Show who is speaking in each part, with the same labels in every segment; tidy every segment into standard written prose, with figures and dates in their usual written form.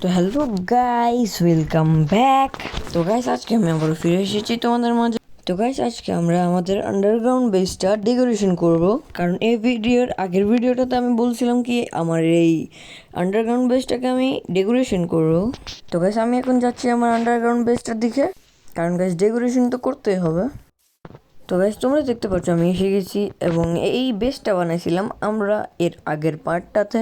Speaker 1: তো hello guys, welcome back. তো guys, আজকে আমি আবার ফিরে এসেছি তোমাদের মাঝে। তো গাইস, আজকে আমরা আমাদের আন্ডারগ্রাউন্ড বেসটা ডেকোরেশন করব। কারণ এই আগের ভিডিওটাতে আমি বলছিলাম কি আমার এই আন্ডারগ্রাউন্ড বেসটাকে আমি ডেকোরেশন করব। তো গাইস, আমি এখন যাচ্ছি আমার আন্ডারগ্রাউন্ড বেসটার দিকে, কারণ গাইস ডেকোরেশন তো করতেই হবে। তো গাইস, তোমরা দেখতে পাচ্ছ আমি এসে গেছি এবং এই বেসটা বানাইছিলাম আমরা এর আগের পার্টটাতে।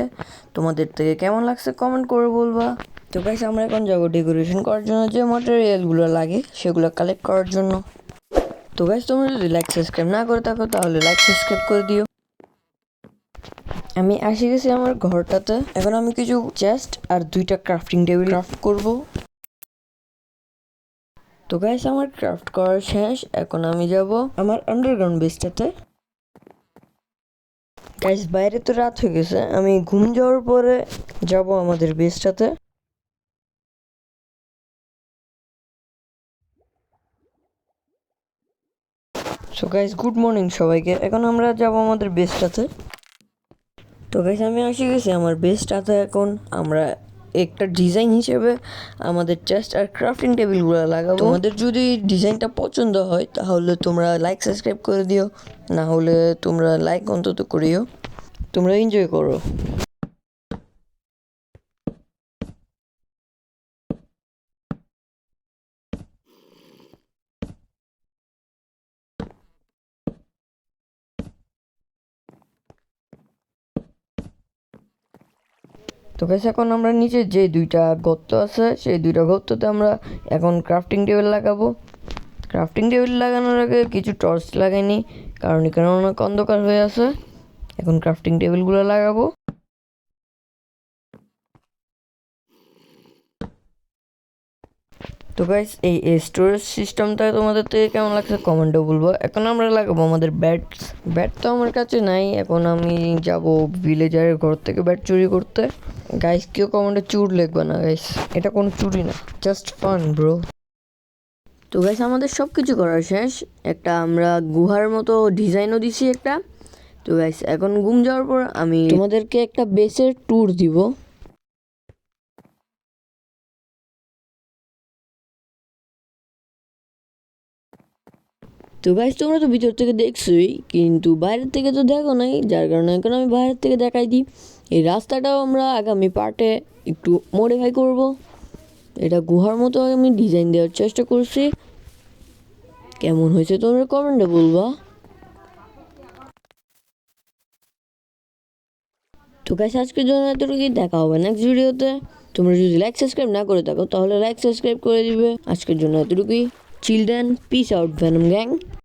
Speaker 1: তোমাদের থেকে কেমন লাগছে কমেন্ট করে বলবা। তো গাইস, আমরা এখন যাবো ডেকোরেশন করার জন্য যে ম্যাটেরিয়ালগুলো লাগে সেগুলো কালেক্ট করার জন্য। তো গাইস, তোমরা যদি লাইক সাবস্ক্রাইব না করে থাকো তাহলে লাইক সাবস্ক্রাইব করে দিও। আমি এসে গেছি আমার ঘরটাতে। এখন আমি কিছু চেস্ট আর 2টা ক্রাফটিং টেবিল ক্রাফট করবো। তো গাইস, আমার ক্রাফট করা শেষ। এখন আমি যাব আমার আন্ডারগ্রাউন্ড বেসটাতে। গাইস, বাইরে তো রাত হয়ে গেছে, আমি ঘুম যাওয়ার পরে যাব আমাদের বেসটাতে। সো গাইস, গুড মর্নিং সবাইকে। এখন আমরা যাব আমাদের বেসটাতে। তো গাইস, আমি এসে গেছি আমার বেসটাতে। এখন আমরা একটা ডিজাইন হিসেবে আমাদের চেস্ট আর ক্রাফটিং টেবিলগুলো লাগাবো। তোমাদের যদি ডিজাইনটা পছন্দ হয় তাহলে তোমরা লাইক সাবস্ক্রাইব করে দিও, না হলে তোমরা লাইক অন্তত করিও। তোমরা এনজয় করো। তো গাইস, এখন আমরা নিচে যে 2টা গর্ত আছে সেই 2টা গর্ততে আমরা এখন ক্রাফটিং টেবিল লাগাবো। ক্রাফটিং টেবিল লাগানোর আগে কিছু টর্চ লাগাইনি, কারণ এখানে অনেক অন্ধকার হয়ে আছে। এখন ক্রাফটিং টেবিলগুলো লাগাবো। তো গাইস, এই স্টোরেজ সিস্টেমটা তোমাদের থেকে কেমন লাগছে কমেন্টে বলবো। এখন আমরা লাগাবো আমাদের ব্যাট তো আমার কাছে নাই। এখন আমি যাব ভিলেজারের ঘর থেকে ব্যাট চুরি করতে। গাইস, কেউ কমেন্টে চুর লিখবে না গাইস, এটা কোনো চুরি না, জাস্ট ফান ব্রো। তো গাইস, আমাদের সব কিছু করা শেষ। একটা আমরা গুহার মতো ডিজাইনও দিছি একটা। তো গাইস, এখন ঘুম যাওয়ার পর আমি তোমাদেরকে একটা বেসের ট্যুর দিব। তো গাইস, তোমরা তো ভিতর থেকে দেখছোই, কিন্তু বাইরের থেকে তো দেখো নাই, যার কারণে এখন আমি বাইরের থেকে দেখাই দিই। এই রাস্তাটাও আমরা আগামী পার্টে একটু মডিফাই করব। এটা গুহার মতো আমি ডিজাইন দেওয়ার চেষ্টা করছি। কেমন হয়েছে তোমরা কমেন্টে বলবা। তো গাইস, আজকের জন্য এতটুকুই, দেখা হবে নেক্সট ভিডিওতে। তোমরা যদি লাইক সাবস্ক্রাইব না করে থাকো তাহলে লাইক সাবস্ক্রাইব করে দিবে। আজকের জন্য এতটুকুই। Children, piece out venom gang.